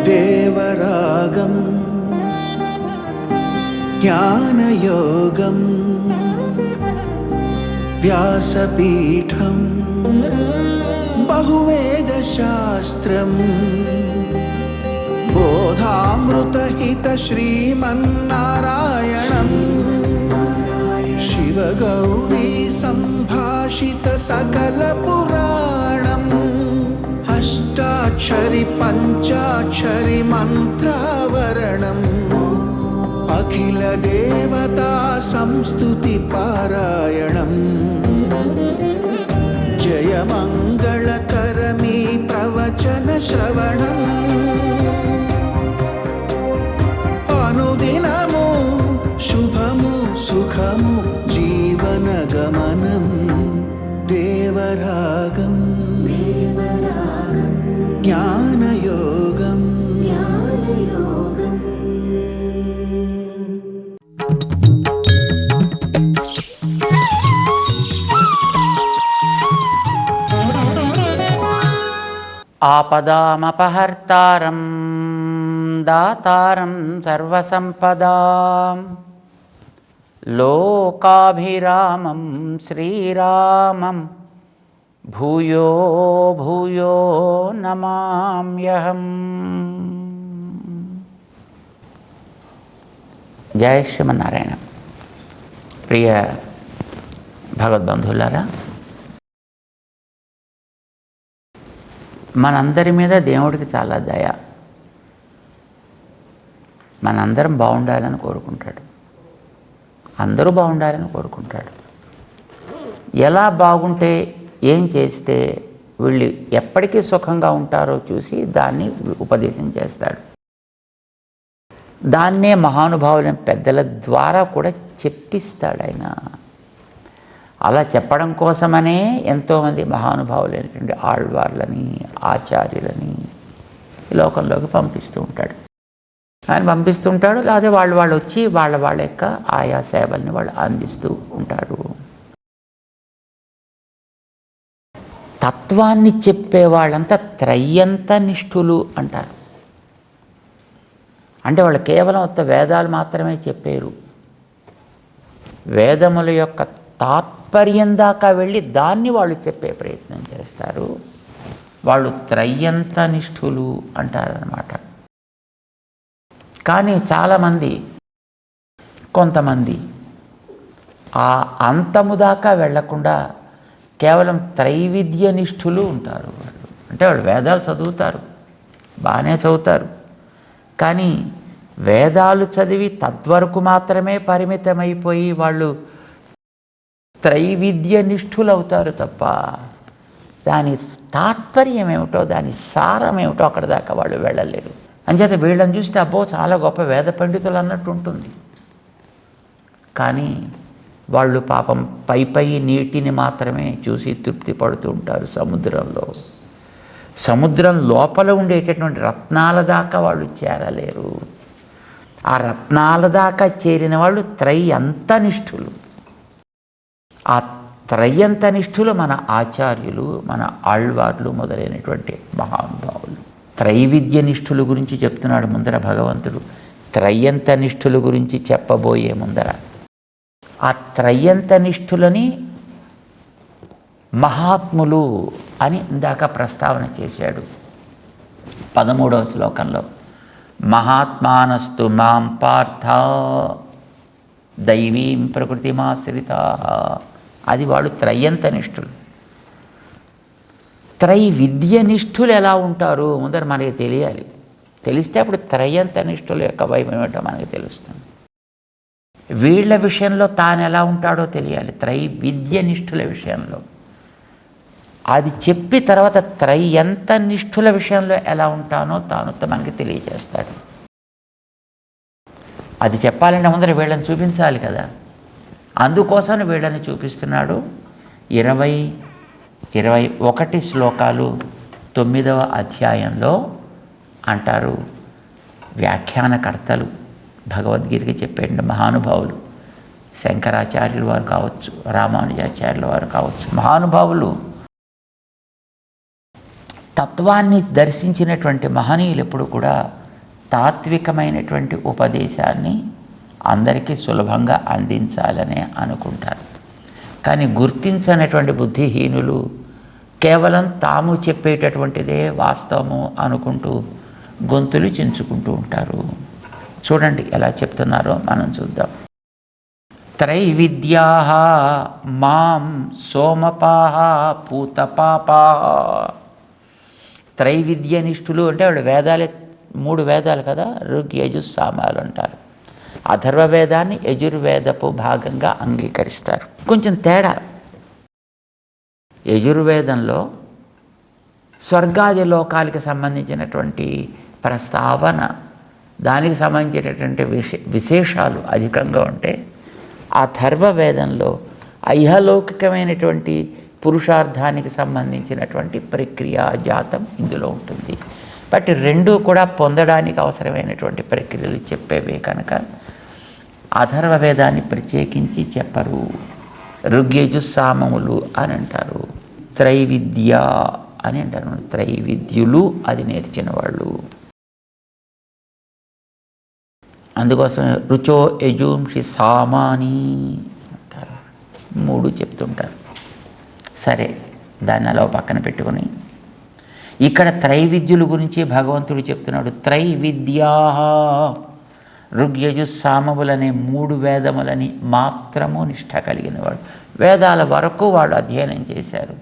దేవరాగం జ్ఞానయోగం వ్యాసపీఠం బహువేదశాస్త్రం బోధామృతహిత శ్రీమన్నారాయణం శివగౌరీ సంభాషిత సకల పురాణం అష్టాక్షరి పంచాక్షరి మంత్రావరణం అఖిల దేవతా సంస్తుతి పారాయణం జయమంగళకరమీ ప్రవచన శ్రవణం అనుదినము శుభము సుఖము జీవన గమనం దేవరాగం జ్ఞానయోగం ఆపదామపహర్తారం దాతారం సర్వసంపదాం లోకాభిరామం శ్రీరామం భూయో భూయో నమామ్యహం. జయ శ్రీమన్నారాయణ. ప్రియ భగవద్బంధువులారా, మనందరి మీద దేవుడికి చాలా దయ. మనందరం బాగుండాలని కోరుకుంటాడు, అందరూ బాగుండాలని కోరుకుంటాడు. ఎలా బాగుంటే, ఏం చేస్తే వీళ్ళు ఎప్పటికీ సుఖంగా ఉంటారో చూసి దాన్ని ఉపదేశం చేస్తాడు. దాన్నే మహానుభావులైన పెద్దల ద్వారా కూడా చెప్పిస్తాడు ఆయన. అలా చెప్పడం కోసమనే ఎంతోమంది మహానుభావులైనటువంటి ఆళ్వార్లని, ఆచార్యులని ఈ లోకంలోకి పంపిస్తూ ఉంటాడు. ఆయన పంపిస్తుంటాడు, లేదా వాళ్ళు వచ్చి వాళ్ళ యొక్క ఆయా సేవల్ని వాళ్ళు అందిస్తూ ఉంటారు. తత్వాన్ని చెప్పేవాళ్ళంతా త్రయంత నిష్ఠులు అంటారు. అంటే వాళ్ళు కేవలం వేదాలు మాత్రమే చెప్పారు. వేదముల యొక్క తాత్పర్యం దాకా వెళ్ళి దాన్ని వాళ్ళు చెప్పే ప్రయత్నం చేస్తారు. వాళ్ళు త్రయంత నిష్ఠులు అంటారన్నమాట. కానీ చాలామంది, కొంతమంది ఆ అంతము దాకా వెళ్లకుండా కేవలం త్రైవిద్య నిష్ఠులు ఉంటారు. అంటే వాళ్ళు వేదాలు చదువుతారు, బాగానే చదువుతారు, కానీ వేదాలు చదివి తద్వరకు మాత్రమే పరిమితమైపోయి వాళ్ళు త్రైవిద్య నిష్ఠులు అవుతారు తప్ప దాని తాత్పర్యం ఏమిటో, దాని సారం ఏమిటో అక్కడ దాకా వాళ్ళు వెళ్ళలేరు. అంచేత వీళ్ళని చూస్తే అబ్బో చాలా గొప్ప వేద పండితులు అన్నట్టు ఉంటుంది. కానీ వాళ్ళు పాపం పై నీటిని మాత్రమే చూసి తృప్తి పడుతూ ఉంటారు. సముద్రం లోపల ఉండేటటువంటి రత్నాల దాకా వాళ్ళు చేరలేరు. ఆ రత్నాల దాకా చేరిన వాళ్ళు త్రయంత నిష్ఠులు. ఆ త్రయంత నిష్ఠులు మన ఆచార్యులు, మన ఆళ్వార్లు మొదలైనటువంటి మహానుభావులు. త్రైవిద్య నిష్ఠుల గురించి చెప్తున్నాడు ముందర భగవంతుడు. త్రయంత నిష్ఠుల గురించి చెప్పబోయే ముందర ఆ త్రయంత నిష్ఠులని మహాత్ములు అని ఇందాక ప్రస్తావన చేశాడు 13వ శ్లోకంలో. మహాత్మానస్తు మాం పార్థ దైవీం ప్రకృతిమాశ్రితా. అది వాళ్ళు త్రయంత నిష్ఠులు. త్రైవిద్య నిష్ఠులు ఎలా ఉంటారు ముందర మనకి తెలియాలి. తెలిస్తే అప్పుడు త్రయంత నిష్ఠుల యొక్క వైభవం ఏంటో మనకి తెలుస్తుంది. వీళ్ళ విషయంలో తాను ఎలా ఉంటాడో తెలియాలి. త్రైవిద్య నిష్ఠుల విషయంలో అది చెప్పి తర్వాత త్రయంత నిష్ఠుల విషయంలో ఎలా ఉంటానో తాను మనకి తెలియజేస్తాడు. అది చెప్పాలంటే ముందర వీళ్ళని చూపించాలి కదా. అందుకోసం వీళ్ళని చూపిస్తున్నాడు. 20-21 శ్లోకాలు 9వ అధ్యాయంలో అంటారు వ్యాఖ్యానకర్తలు, భగవద్గీతకి చెప్పేయండి మహానుభావులు, శంకరాచార్యుల వారు కావచ్చు, రామానుజాచార్యుల వారు కావచ్చు, మహానుభావులు తత్వాన్ని దర్శించినటువంటి మహనీయులు ఎప్పుడు కూడా తాత్వికమైనటువంటి ఉపదేశాన్ని అందరికీ సులభంగా అందించాలనే అనుకుంటారు. కానీ గుర్తించనటువంటి బుద్ధిహీనులు కేవలం తాము చెప్పేటటువంటిదే వాస్తవము అనుకుంటూ గొంతులు చించుకుంటూ ఉంటారు. చూడండి ఎలా చెప్తున్నారో మనం చూద్దాం. త్రైవిద్యా మాం సోమపాహ పూతపాపాహ. త్రైవిద్యనిష్ఠులు అంటే వాళ్ళు వేదాలే 3 వేదాలు కదా, ఋగ్ యజుస్ సామాలు అంటారు. అథర్వ వేదాన్ని యజుర్వేదపు భాగంగా అంగీకరిస్తారు. కొంచెం తేడా. యజుర్వేదంలో స్వర్గాది లోకాలకి సంబంధించినటువంటి ప్రస్తావన, దానికి సంబంధించినటువంటి విశేషాలు అధికంగా ఉంటే, అథర్వ వేదంలో ఐహలౌకికమైనటువంటి పురుషార్థానికి సంబంధించినటువంటి ప్రక్రియ జాతం ఇందులో ఉంటుంది. బట్ రెండూ కూడా పొందడానికి అవసరమైనటువంటి ప్రక్రియలు చెప్పేవే కనుక అథర్వ వేదాన్ని ప్రత్యేకించి చెప్పరు. ఋగ్యజుస్సామములు అని అంటారు. త్రైవిద్య అని అంటారు. త్రైవిద్యులు అది నేర్చిన వాళ్ళు. అందుకోసం రుచో యజుంషి సామాని అంటారు. 3 చెప్తుంటారు. సరే, దాన్ని అలా పక్కన పెట్టుకుని ఇక్కడ త్రైవిద్యుల గురించి భగవంతుడు చెప్తున్నాడు. త్రైవిద్యా ఋగ్యజుస్సామములనే 3 వేదములని మాత్రము నిష్ఠ కలిగిన వాడు. వేదాల వరకు వాళ్ళు అధ్యయనం చేశారు,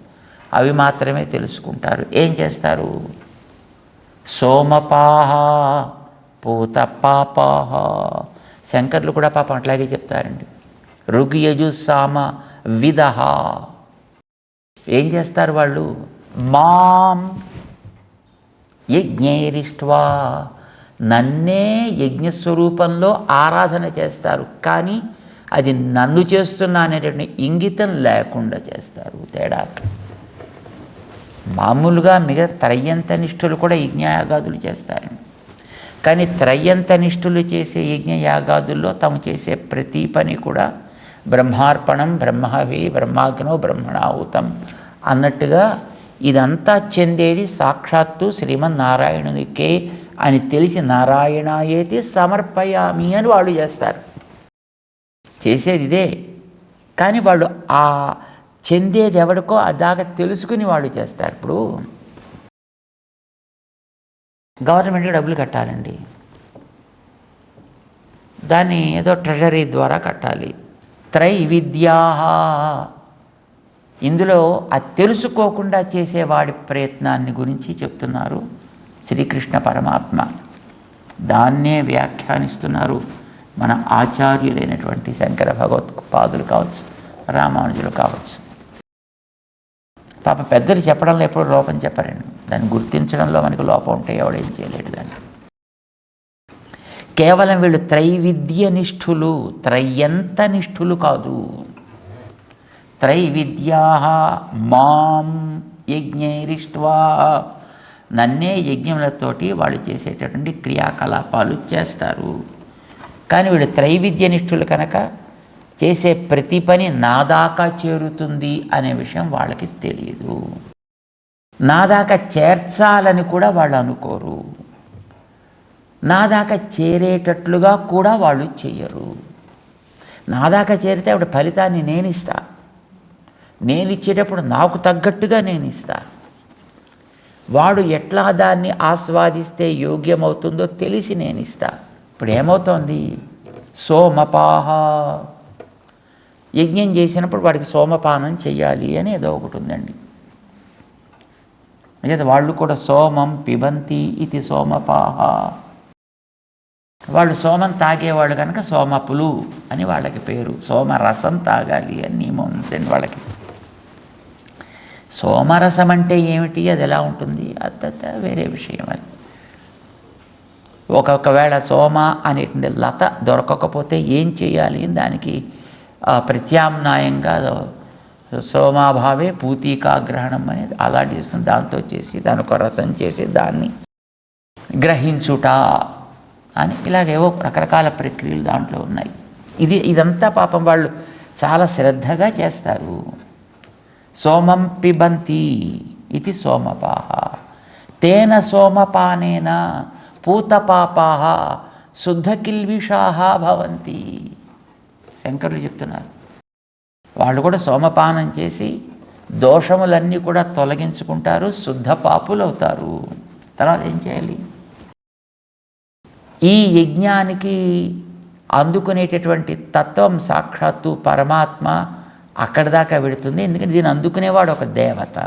అవి మాత్రమే తెలుసుకుంటారు. ఏం చేస్తారు? సోమపాహ పూతపాపాహ. శంకర్లు కూడా పాపం అట్లాగే చెప్తారండి. ఋగ్యజుస్సామ విదహ. ఏం చేస్తారు వాళ్ళు? మాం యజ్ఞైరిష్ట్వా. నన్నే యజ్ఞస్వరూపంలో ఆరాధన చేస్తారు, కానీ అది నన్ను చేస్తున్నా అనేటువంటి ఇంగితం లేకుండా చేస్తారు. తేడా. మామూలుగా మిగతా త్రయంతనిష్ఠులు కూడా యజ్ఞయాగాదులు చేస్తారండి. కానీ త్రయంతనిష్ఠులు చేసే యజ్ఞయాగాదుల్లో తాము చేసే ప్రతి పని కూడా బ్రహ్మార్పణం, బ్రహ్మహవి, బ్రహ్మాగ్నో బ్రహ్మణాహుతం అన్నట్టుగా ఇదంతా చెందేది సాక్షాత్తు శ్రీమన్నారాయణునికే అని తెలిసి నారాయణాయేతి సమర్పయామి అని వాళ్ళు చేస్తారు. చేసేది ఇదే, కానీ వాళ్ళు ఆ చెందేది ఎవడికో అదాకా తెలుసుకుని వాళ్ళు చేస్తారు. ఇప్పుడు గవర్నమెంట్కి డబ్బులు కట్టాలండి, దాన్ని ఏదో ట్రెజరీ ద్వారా కట్టాలి. త్రైవిద్యా. ఇందులో అది తెలుసుకోకుండా చేసేవాడి ప్రయత్నాన్ని గురించి చెప్తున్నారు శ్రీకృష్ణ పరమాత్మ. దాన్నే వ్యాఖ్యానిస్తున్నారు మన ఆచార్యులైనటువంటి శంకర భగవత్పాదులు కావచ్చు, రామానుజులు కావచ్చు. పాప పెద్దలు చెప్పడంలో ఎప్పుడు లోపం చెప్పరండి. దాన్ని గుర్తించడంలో మనకు లోపం ఉంటే ఎవడేం చేయలేడు. దాన్ని కేవలం వీళ్ళు త్రైవిద్య నిష్ఠులు, త్రయంత నిష్ఠులు కాదు. త్రైవిద్యా మాం యజ్ఞైరిష్ట్వా. నన్నే యజ్ఞములతోటి వాళ్ళు చేసేటటువంటి క్రియాకలాపాలు చేస్తారు. కానీ వీళ్ళు త్రైవిద్య నిష్ఠులు కనుక చేసే ప్రతి పని నా దాకా చేరుతుంది అనే విషయం వాళ్ళకి తెలియదు. నా దాకా చేర్చాలని కూడా వాళ్ళు అనుకోరు. నా దాకా చేరేటట్లుగా కూడా వాళ్ళు చెయ్యరు. నా దాకా చేరితే అప్పుడు ఫలితాన్ని నేను ఇస్తా, నేను ఇచ్చేటప్పుడు నాకు తగ్గట్టుగా నేను ఇస్తా. వాడు ఎట్లా దాన్ని ఆస్వాదిస్తే యోగ్యమవుతుందో తెలిసి నేను ఇస్తా. ఇప్పుడు ఏమవుతోంది? సోమపాహ. యజ్ఞం చేసినప్పుడు వాడికి సోమపానం చెయ్యాలి అని ఏదో ఒకటి ఉందండి. అయితే వాళ్ళు కూడా సోమం పిబంతి ఇది సోమపాహ. వాళ్ళు సోమం తాగేవాళ్ళు కనుక సోమపులు అని వాళ్ళకి పేరు. సోమరసం తాగాలి అని నియమం ఉందండి వాళ్ళకి. సోమరసం అంటే ఏమిటి, అది ఎలా ఉంటుంది, అదంత వేరే విషయం. అది ఒకవేళ సోమ అనేటువంటి లత దొరకకపోతే ఏం చేయాలి, దానికి ప్రత్యామ్నాయంగా సోమాభావే పూతీకాగ్రహణం అనేది అలాంటి చేస్తుంది. దాంతో చేసి దాని ఒక రసం చేసి దాన్ని గ్రహించుట అని ఇలాగేవో రకరకాల ప్రక్రియలు దాంట్లో ఉన్నాయి. ఇదంతా పాపం వాళ్ళు చాలా శ్రద్ధగా చేస్తారు. సోమం పిబంతి ఇది సోమపాహ. తేన సోమపానేన పూతపాపాః శుద్ధకిల్విషాః భవంతి. శంకరులు చెప్తున్నారు, వాళ్ళు కూడా సోమపానం చేసి దోషములన్నీ కూడా తొలగించుకుంటారు, శుద్ధ పాపులు అవుతారు. తర్వాత ఏం చేయాలి? ఈ యజ్ఞానికి అందుకునేటటువంటి తత్వం సాక్షాత్తు పరమాత్మ అక్కడి దాకా వెడుతుంది. ఎందుకంటే దీన్ని అందుకునేవాడు ఒక దేవత,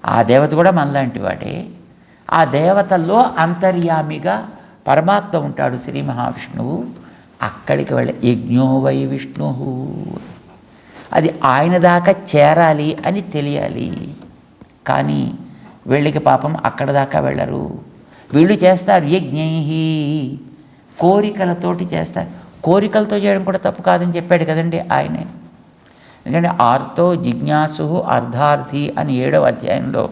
ఆ దేవత కూడా మనలాంటి వాడే. ఆ దేవతల్లో అంతర్యామిగా పరమాత్మ ఉంటాడు, శ్రీ మహావిష్ణువు. అక్కడికి వెళ్ళి యజ్ఞో వై విష్ణు, అది ఆయన దాకా చేరాలి అని తెలియాలి. కానీ వీళ్ళకి పాపం అక్కడ దాకా వెళ్ళరు. వీళ్ళు చేస్తారు యజ్ఞై, కోరికలతోటి చేస్తారు. కోరికలతో చేయడం కూడా తప్పు కాదని చెప్పాడు కదండి ఆయనే. ఎందుకంటే ఆర్తో జిజ్ఞాసు అర్ధార్థి అని 7వ అధ్యాయంలో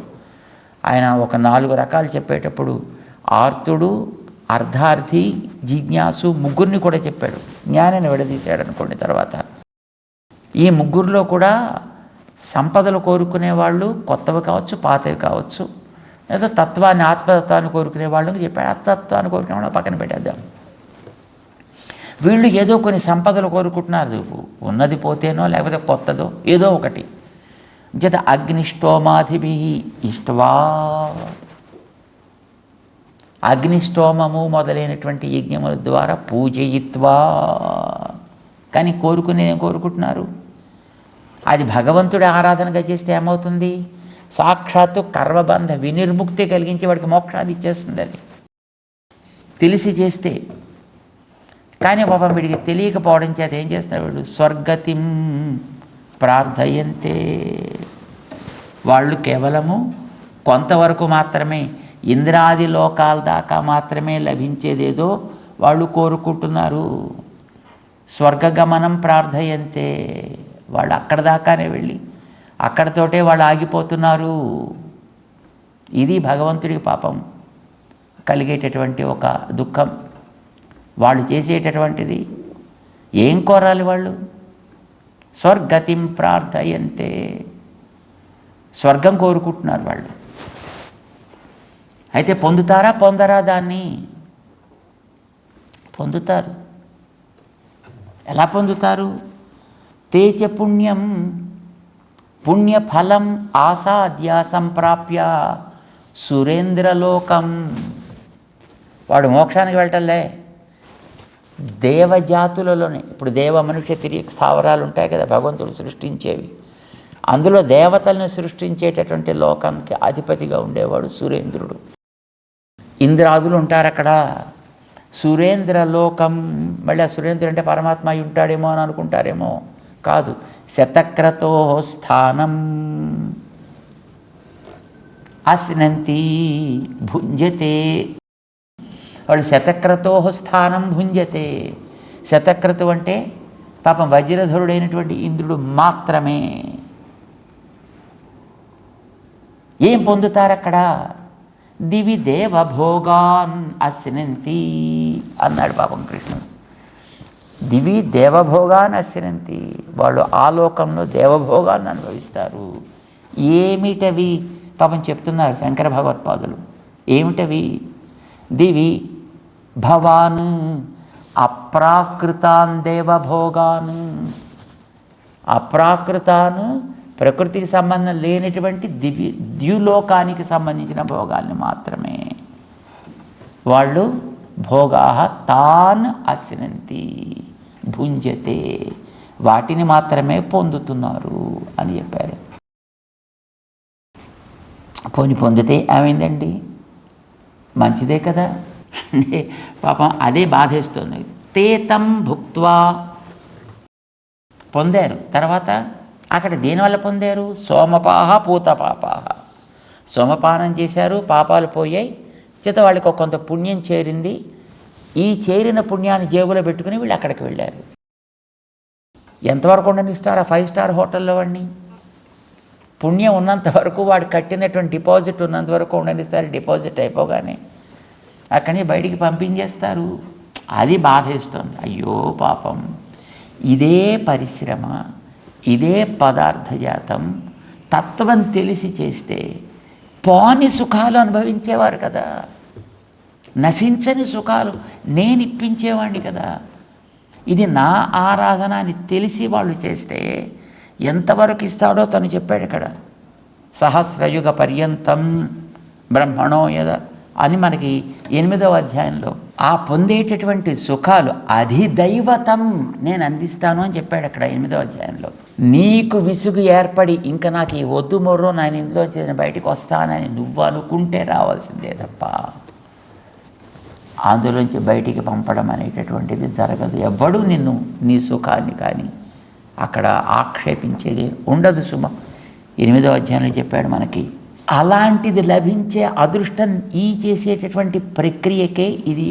ఆయన ఒక 4 రకాలు చెప్పేటప్పుడు ఆర్తుడు, అర్ధార్థి, జిజ్ఞాసు ముగ్గురిని కూడా చెప్పాడు. జ్ఞానాన్ని విడదీశాడు అనుకోండి. తర్వాత ఈ ముగ్గురిలో కూడా సంపదలు కోరుకునే వాళ్ళు కొత్తవి కావచ్చు, పాతవి కావచ్చు, ఏదో తత్వాన్ని, ఆత్మతత్వాన్ని కోరుకునే వాళ్ళకి చెప్పాడు. ఆత్మతత్వాన్ని కోరుకునే వాళ్ళని పక్కన పెట్టేద్దాం. వీళ్ళు ఏదో కొన్ని సంపదలు కోరుకుంటున్నారు, ఉన్నది పోతేనో లేకపోతే కొత్తదో ఏదో ఒకటి. జత అగ్నిష్టోమాధిభి ఇష్టవా, అగ్నిష్టోమము మొదలైనటువంటి యజ్ఞముల ద్వారా పూజయిత్వా. కానీ కోరుకునేది కోరుకుంటున్నారు, అది భగవంతుడి ఆరాధనగా చేస్తే ఏమవుతుంది? సాక్షాత్తు కర్మబంధ వినిర్ముక్తి కలిగించి వాడికి మోక్షాన్ని ఇచ్చేస్తుంది అది తెలిసి చేస్తే. కానీ పాపం వీడికి తెలియకపోవడం చేత ఏం చేస్తారు వీళ్ళు? స్వర్గతిం ప్రార్థయంతే. వాళ్ళు కేవలము కొంతవరకు మాత్రమే, ఇంద్రాది లోకాల దాకా మాత్రమే లభించేదేదో వాళ్ళు కోరుకుంటున్నారు. స్వర్గగమనం ప్రార్థయంతే. వాళ్ళు అక్కడ దాకానే వెళ్ళి అక్కడితోటే వాళ్ళు ఆగిపోతున్నారు. ఇది భగవంతుడికి పాపం కలిగేటటువంటి ఒక దుఃఖం. వాళ్ళు చేసేటటువంటిది ఏం కోరాలి? వాళ్ళు స్వర్గతిం ప్రార్థయంతే, స్వర్గం కోరుకుంటున్నారు వాళ్ళు. అయితే పొందుతారా పొందరా? దాన్ని పొందుతారు. ఎలా పొందుతారు? తేచ పుణ్యం పుణ్యఫలం ఆసాద్య సంప్రాప్య సురేంద్రలోకం. వాడు మోక్షానికి వెళ్ళటంలే, దేవజాతులలోనే. ఇప్పుడు దేవ మనుష్య తిరిగి స్థావరాలు ఉంటాయి కదా భగవంతుడు సృష్టించేవి, అందులో దేవతల్ని సృష్టించేటటువంటి లోకానికి అధిపతిగా ఉండేవాడు సురేంద్రుడు. ఇంద్రాదులు ఉంటారు అక్కడ. సురేంద్రలోకం. మళ్ళీ ఆ సురేంద్రుడు అంటే పరమాత్మ అయి ఉంటాడేమో అని అనుకుంటారేమో, కాదు. శతక్రతో స్థానం అస్నంతి భుంజతే. వాళ్ళు శతక్రతో స్థానం భుంజతే. శతక్రతు అంటే పాపం వజ్రధరుడైనటువంటి ఇంద్రుడు మాత్రమే. ఏం పొందుతారు అక్కడ? దివి దేవభోగాన్ అస్నంతి అన్నాడు పాపం కృష్ణుడు. దివి దేవభోగాన్ అస్నంతి. వాళ్ళు ఆ లోకంలో దేవభోగాన్ని అనుభవిస్తారు. ఏమిటవి? పాపం చెప్తున్నారు శంకర భగవత్పాదులు. ఏమిటవి? దివి భవాన్ అప్రాకృతాన్ దేవభోగాన్. అప్రాకృతాన్ ప్రకృతికి సంబంధం లేనటువంటి ద్యులోకానికి సంబంధించిన భోగాల్ని మాత్రమే వాళ్ళు భోగా తాన్ అస్నంతి భుంజతే, వాటిని మాత్రమే పొందుతున్నారు అని చెప్పారు. పొందితే ఏమైందండి? మంచిదే కదా. పాపం అదే బాధేస్తుంది. తేతం భుక్త్వా పొందారు. తర్వాత అక్కడ దేనివల్ల పొందారు? సోమపాహ పూతపాపాహ. సోమపానం చేశారు, పాపాలు పోయాయి, చేత వాళ్ళకి కొంత పుణ్యం చేరింది. ఈ చేరిన పుణ్యాన్ని జేబులో పెట్టుకుని వీళ్ళు అక్కడికి వెళ్ళారు. ఎంతవరకు ఉండనిస్తారు ఆ 5 స్టార్ హోటల్లో వాడిని? పుణ్యం ఉన్నంత వరకు, వాడు కట్టినటువంటి డిపాజిట్ ఉన్నంత వరకు ఉండనిస్తారు. డిపాజిట్ అయిపోగానే అక్కడి నుంచి బయటికి పంపించేస్తారు. అది బాధేస్తుంది. అయ్యో పాపం, ఇదే పరిశ్రమ, ఇదే పదార్థజాతం తత్వం తెలిసి చేస్తే పోని సుఖాలు అనుభవించేవారు కదా, నశించని సుఖాలు నేను ఇప్పించేవాడిని కదా. ఇది నా ఆరాధన అని తెలిసి వాళ్ళు చేస్తే ఎంతవరకు ఇస్తాడో తను చెప్పాడు ఇక్కడ. సహస్రయుగ పర్యంతం బ్రహ్మణో యద అని మనకి 8వ అధ్యాయంలో ఆ పొందేటటువంటి సుఖాలు అధిదైవతం నేను అందిస్తాను అని చెప్పాడు అక్కడ 8వ అధ్యాయంలో. నీకు విసుగు ఏర్పడి ఇంకా నాకు ఈ వద్దు మొర్రో నేను ఇంట్లోంచి నేను బయటికి వస్తానని నువ్వు అనుకుంటే రావాల్సిందే తప్ప అందులోంచి బయటికి పంపడం అనేటటువంటిది జరగదు. ఎవ్వడూ నిన్ను నీ సుఖాన్ని కానీ అక్కడ ఆక్షేపించేది ఉండదు సుమ. 8వ అధ్యాయంలో చెప్పాడు మనకి. అలాంటిది లభించే అదృష్టం ఈ చేసేటటువంటి ప్రక్రియకే ఇది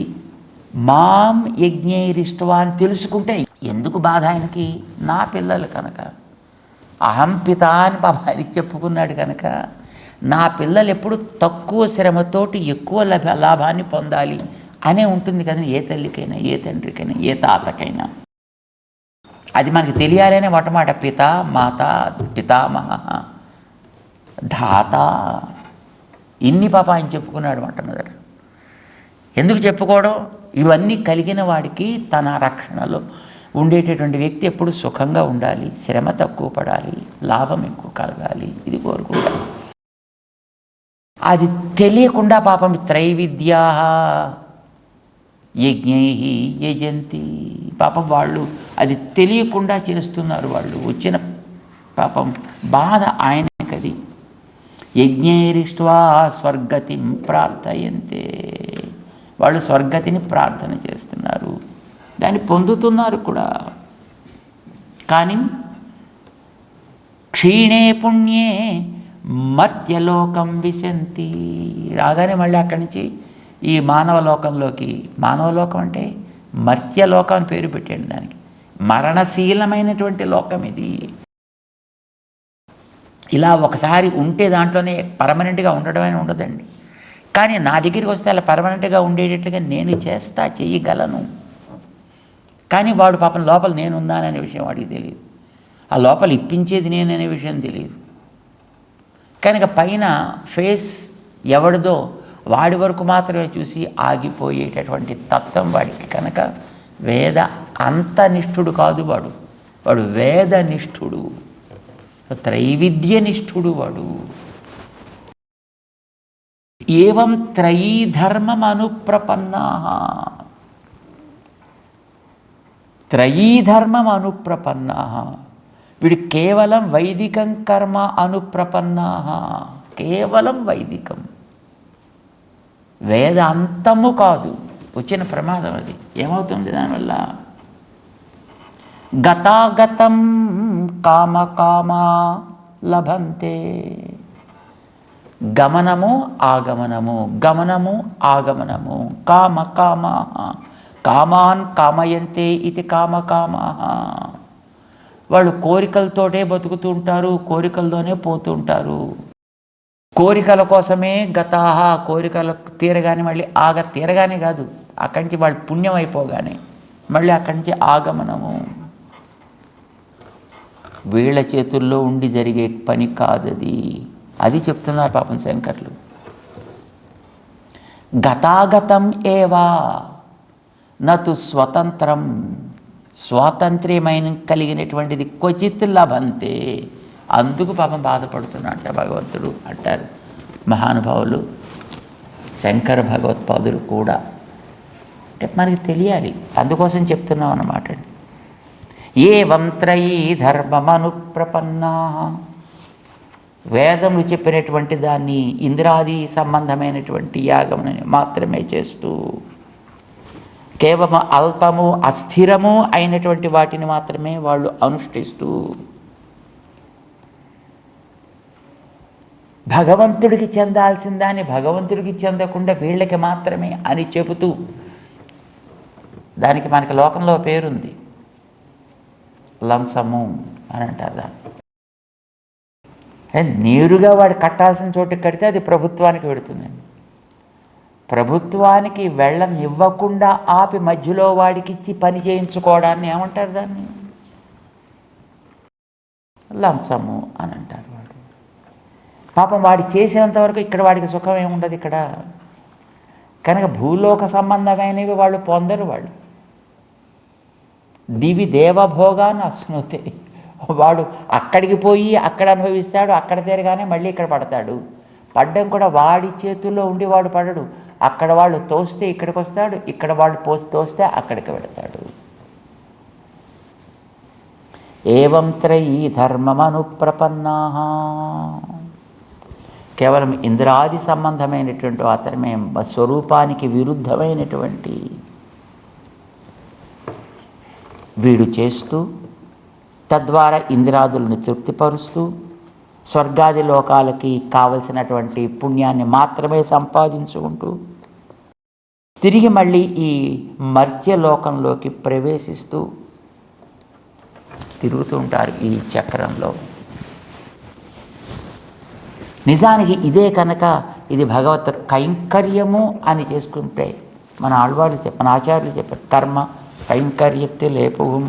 మాం యజ్ఞైరిష్ట్వా అని తెలుసుకుంటే ఎందుకు బాధ ఆయనకి? నా పిల్లలు కనుక, అహం పిత అని ఆయనకి చెప్పుకున్నాడు కనుక నా పిల్లలు ఎప్పుడు తక్కువ శ్రమతోటి ఎక్కువ లాభాన్ని పొందాలి అనే ఉంటుంది కదా ఏ తల్లికైనా, ఏ తండ్రికైనా, ఏ తాతకైనా. అది మనకి తెలియాలనే మొట్టమాట పిత, మాత, పితామహ, ధాత ఇన్ని పాప ఆయన చెప్పుకున్నాడు మొట్టమొదట. ఎందుకు చెప్పుకోవడం? ఇవన్నీ కలిగిన వాడికి తన రక్షణలో ఉండేటటువంటి వ్యక్తి ఎప్పుడు సుఖంగా ఉండాలి, శ్రమ తక్కువ పడాలి, లాభం ఎక్కువ కలగాలి, ఇది కోరుకుంటారు. అది తెలియకుండా పాపం త్రైవిద్యా యజ్ఞై యజంతి, పాపం వాళ్ళు అది తెలియకుండా చేస్తున్నారు. వాళ్ళు వచ్చిన పాపం బాధ ఆయనకది. యజ్ఞైరిష్ట్వా స్వర్గతిం ప్రార్థయంతే, వాళ్ళు స్వర్గతిని ప్రార్థన చేస్తున్నారు, దాన్ని పొందుతున్నారు కూడా. కానీ క్షీణే పుణ్యే మర్త్యలోకం విశంతి, రాగానే మళ్ళీ అక్కడి నుంచి ఈ మానవలోకంలోకి, మానవలోకం అంటే మర్త్యలోకం అని పేరు పెట్టండి దానికి, మరణశీలమైనటువంటి లోకం ఇది. ఇలా ఒకసారి ఉంటే దాంట్లోనే పర్మనెంట్గా ఉండడమైనా ఉండదండి. కానీ నా దగ్గరికి వస్తే అలా పర్మనెంట్గా ఉండేటట్లుగా నేను చేస్తా, చెయ్యగలను. కానీ వాడు పాపం లోపల నేనున్నాననే విషయం వాడికి తెలియదు, ఆ లోపల ఇప్పించేది నేననే విషయం తెలియదు. కనుక పైన ఫేస్ ఎవడిదో వాడి వరకు మాత్రమే చూసి ఆగిపోయేటటువంటి తత్వం వాడికి. కనుక వేద అంతనిష్ఠుడు కాదు వాడు, వాడు వేదనిష్ఠుడు, త్రైవిద్యనిష్ఠుడు వాడు. ఏవం త్రయీ ధర్మం అనుప్రపన్నా, త్రయీ ధర్మం అనుప్రపన్నా, వీడు కేవలం వైదికం కర్మ అనుప్రపన్నా, కేవలం వైదికం, వేద అంతము కాదు. వచ్చిన ప్రమాదం అది. ఏమవుతుంది దానివల్ల? గతాగతం కామకామా లభంతే, గమనము ఆగమనము, గమనము ఆగమనము, కామ కామా కామాన్ కామయంతే ఇది కామకామా. వాళ్ళు కోరికలతోటే బతుకుతూ ఉంటారు, కోరికలతోనే పోతూ ఉంటారు. కోరికల కోసమే గతాహ, కోరికలు తీరగానే మళ్ళీ తీరగానే కాదు, అక్కడి నుంచి వాళ్ళు పుణ్యం అయిపోగానే మళ్ళీ అక్కడి నుంచి ఆగమనము. వీళ్ళ చేతుల్లో ఉండి జరిగే పని కాదది. అది చెప్తున్నారు పాపం శంకర్లు. గతాగతం ఏవా నతు స్వతంత్రం, స్వాతంత్ర్యమైన కలిగినటువంటిది క్వచిత్ లభంతే. అందుకు పాపం బాధపడుతున్నట్ట భగవంతుడు అంటారు మహానుభావులు, శంకర భగవత్పాదులు కూడా. అంటే మనకి తెలియాలి, అందుకోసం చెప్తున్నాం అన్నమాట. ఏవం త్రయీ ధర్మమనుప్రపన్నా, వేదములు చెప్పినటువంటి దాన్ని ఇంద్రాది సంబంధమైనటువంటి యాగముని మాత్రమే చేస్తూ, కేవలం అల్పము అస్థిరము అయినటువంటి వాటిని మాత్రమే వాళ్ళు అనుష్ఠిస్తూ, భగవంతుడికి చెందాల్సిన దాన్ని భగవంతుడికి చెందకుండా వీళ్ళకి మాత్రమే అని చెబుతూ, దానికి మనకి లోకంలో పేరుంది, లంసము అని అంటారు దాన్ని. నేరుగా వాడు కట్టాల్సిన చోటుకి కడితే అది ప్రభుత్వానికి పెడుతుందండి. ప్రభుత్వానికి వెళ్ళనివ్వకుండా ఆపి మధ్యలో వాడికిచ్చి పని చేయించుకోవడాన్ని ఏమంటారు? దాన్ని లంచము అని అంటారు. వాడు పాపం వాడి చేసినంత వరకు ఇక్కడ వాడికి సుఖం ఏముండదు ఇక్కడ. కనుక భూలోక సంబంధమైనవి వాళ్ళు పొందరు. వాళ్ళు దివి దేవభోగాన్ని అశ్నుతే, వాడు అక్కడికి పోయి అక్కడ అనుభవిస్తాడు, అక్కడ తిరగానే మళ్ళీ ఇక్కడ పడతాడు. పడ్డం కూడా వాడి చేతుల్లో ఉండి వాడు పడడు. అక్కడ వాళ్ళు తోస్తే ఇక్కడికి వస్తాడు, ఇక్కడ వాళ్ళు తోస్తే అక్కడికి వెళతాడు. ఏవం త్రయీ ధర్మమను ప్రపన్నా. కేవలం ఇంద్రాది సంబంధమైనటువంటి మాత్రమే స్వరూపానికి విరుద్ధమైనటువంటి వీడు చేస్తూ, తద్వారా ఇంద్రాదులను తృప్తిపరుస్తూ, స్వర్గాది లోకాలకి కావలసినటువంటి పుణ్యాన్ని మాత్రమే సంపాదించుకుంటూ తిరిగి మళ్ళీ ఈ మర్త్యలోకంలోకి ప్రవేశిస్తూ తిరుగుతూ ఉంటారు ఈ చక్రంలో. నిజానికి ఇదే కనుక ఇది భగవత్ కైంకర్యము అని చేసుకుంటే, మన ఆళ్వాళ్ళు మన ఆచార్యులు చెప్పారు, కర్మ కైంకర్యత్తిలే పుగుం,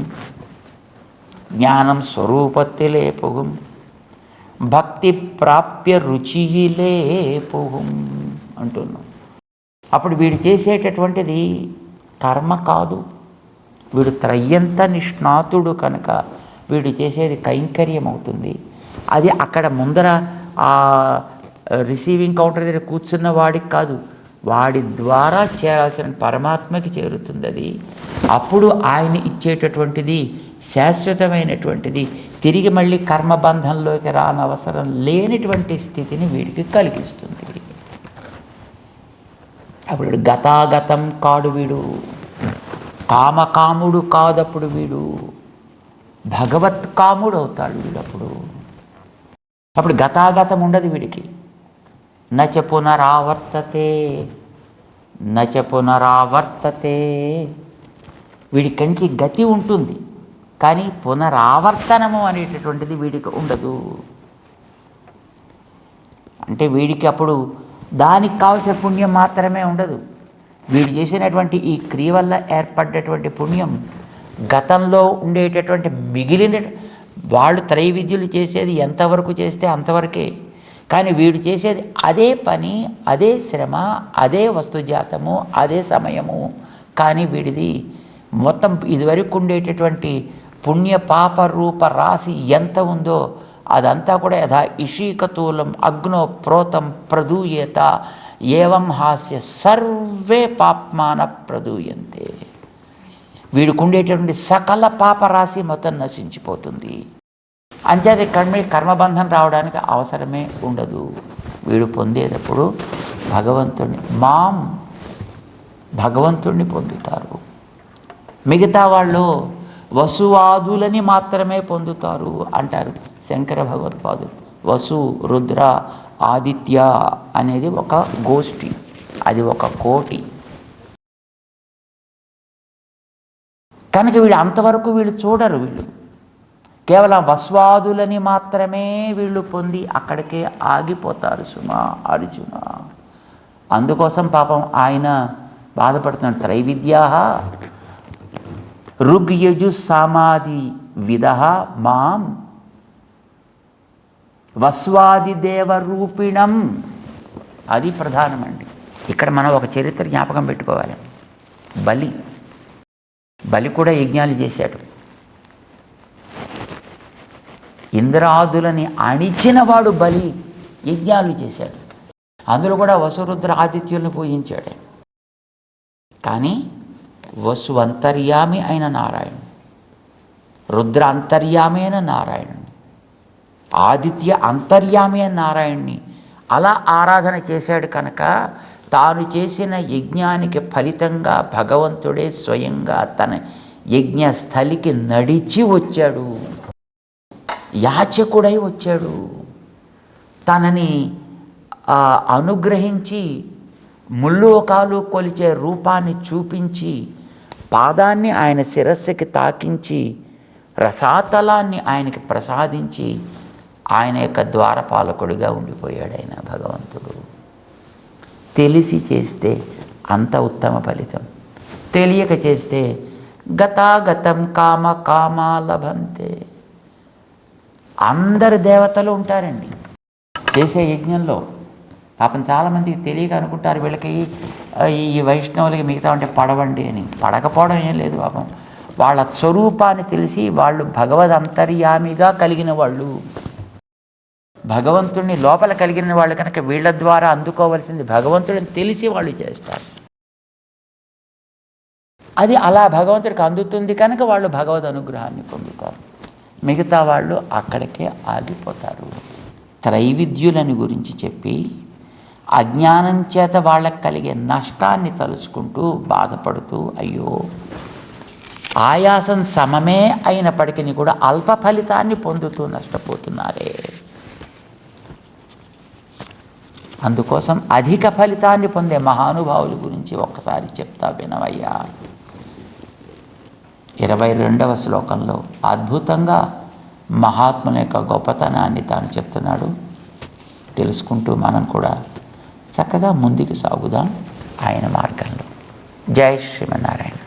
జ్ఞానం స్వరూపత్తిలే పుగుం, భక్తి ప్రాప్య రుచియిలే పుగుం అంటున్నాం. అప్పుడు వీడు చేసేటటువంటిది కర్మ కాదు, వీడు త్రయ్యంత నిష్ణాతుడు కనుక వీడు చేసేది కైంకర్యం అవుతుంది. అది అక్కడ ముందర ఆ రిసీవింగ్ కౌంటర్ దగ్గర కూర్చున్న వాడికి కాదు, వాడి ద్వారా చేరాల్సిన పరమాత్మకి చేరుతుంది అది. అప్పుడు ఆయన ఇచ్చేటటువంటిది శాశ్వతమైనటువంటిది, తిరిగి మళ్ళీ కర్మబంధంలోకి రానవసరం లేనిటువంటి స్థితిని వీడికి కలిగిస్తుంది. అప్పుడు గతాగతం కాడు వీడు, కామకాముడు కాదప్పుడు వీడు, భగవత్ కాముడు అవుతాడు వీడప్పుడు. అప్పుడు గతాగతం ఉండదు వీడికి. నచ పునరావర్తతే, నచ పునరావర్తతే. వీడికంచి గతి ఉంటుంది కానీ పునరావర్తనము అనేటటువంటిది వీడికి ఉండదు. అంటే వీడికి అప్పుడు దానికి కావలసిన పుణ్యం మాత్రమే ఉండదు. వీడు చేసినటువంటి ఈ క్రియ వల్ల ఏర్పడ్డటువంటి పుణ్యం గతంలో ఉండేటటువంటి మిగిలిన వాళ్ళు త్రైవిద్యులు చేసేది ఎంతవరకు చేస్తే అంతవరకే. కానీ వీడు చేసేది అదే పని, అదే శ్రమ, అదే వస్తుజాతము, అదే సమయము. కానీ వీడిది మొత్తం ఇదివరకు ఉండేటటువంటి పుణ్య పాప రూప రాశి ఎంత ఉందో అదంతా కూడా యథా ఇషీకతూలం అగ్నో ప్రోతం ప్రదూయేత ఏవం హాస్య సర్వే పాప్మాన ప్రదూయంతే. వీడికుండేటటువంటి సకల పాపరాశి మొత్తం నశించిపోతుంది. అంచేత ఇక్కడ కర్మబంధం రావడానికి అవసరమే ఉండదు. వీడు పొందేటప్పుడు భగవంతుణ్ణి పొందుతారు. మిగతా వాళ్ళు వసువాదులని మాత్రమే పొందుతారు అంటారు శంకర భగవత్పాదులు. వసు, రుద్ర, ఆదిత్య అనేది ఒక గోష్ఠి, అది ఒక కోటి. కనుక వీళ్ళు అంతవరకు వీళ్ళు చూడరు. వీళ్ళు కేవలం వస్వాదులని మాత్రమే వీళ్ళు పొంది అక్కడికే ఆగిపోతారు సుమా అర్జున. అందుకోసం పాపం ఆయన బాధపడుతున్నాడు. త్రైవిద్యా ఋగ్యజు సామాది విధ మాం వస్వాదిదేవరూపిణం. అది ప్రధానమండి. ఇక్కడ మనం ఒక చరిత్ర జ్ఞాపకం పెట్టుకోవాలి. బలి కూడా యజ్ఞాలు చేశాడు. ఇంద్రాదులని అణిచినవాడు బలి యజ్ఞాలు చేశాడు. అందులో కూడా వసురుద్ర ఆదిత్యులను పూజించాడు. కానీ వసు అంతర్యామి అయిన నారాయణుడు, రుద్ర అంతర్యామి అయిన నారాయణుని, ఆదిత్య అంతర్యామి అయిన నారాయణుని అలా ఆరాధన చేశాడు. కనుక తాను చేసిన యజ్ఞానికి ఫలితంగా భగవంతుడే స్వయంగా తన యజ్ఞస్థలికి నడిచి వచ్చాడు, యాచకుడై వచ్చాడు. తనని అనుగ్రహించి ముల్లోకాలు కొలిచే రూపాన్ని చూపించి పాదాన్ని ఆయన శిరస్సుకి తాకించి రసాతలాన్ని ఆయనకి ప్రసాదించి ఆయన యొక్క ద్వారపాలకుడిగా ఉండిపోయాడు ఆయన భగవంతుడు. తెలిసి చేస్తే అంత ఉత్తమ ఫలితం, తెలియక చేస్తే గతాగతం కామ కామా లభంతే. అందరు దేవతలు ఉంటారండి, చేసే యజ్ఞంలో పాపం చాలామందికి తెలియక అనుకుంటారు వీళ్ళకి ఈ వైష్ణవులకి మిగతా ఉంటే పడవండి అని. పడకపోవడం ఏం లేదు పాపం. వాళ్ళ స్వరూపాన్ని తెలిసి వాళ్ళు భగవద్ అంతర్యామిగా కలిగిన వాళ్ళు, భగవంతుడిని లోపల కలిగిన వాళ్ళు కనుక వీళ్ళ ద్వారా అందుకోవలసింది భగవంతుడిని తెలిసి వాళ్ళు చేస్తారు. అది అలా భగవంతుడికి అందుతుంది కనుక వాళ్ళు భగవద్ అనుగ్రహాన్ని పొందుతారు. మిగతా వాళ్ళు అక్కడికే ఆగిపోతారు. త్రైవిద్యులని గురించి చెప్పి అజ్ఞానం చేత వాళ్ళకి కలిగే నష్టాన్ని తలుచుకుంటూ బాధపడుతూ అయ్యో ఆయాసం సమమే అయినప్పటికీ కూడా అల్ప ఫలితాన్ని పొందుతూ నష్టపోతున్నారే, అందుకోసం అధిక ఫలితాన్ని పొందే మహానుభావుల గురించి ఒక్కసారి చెప్తా వినవయ్యా. 22వ శ్లోకంలో అద్భుతంగా మహాత్ముల యొక్క గొప్పతనాన్ని తాను చెప్తున్నాడు. తెలుసుకుంటూ మనం కూడా చక్కగా ముందుకు సాగుదాం ఆయన మార్గంలో. జై శ్రీమన్నారాయణ.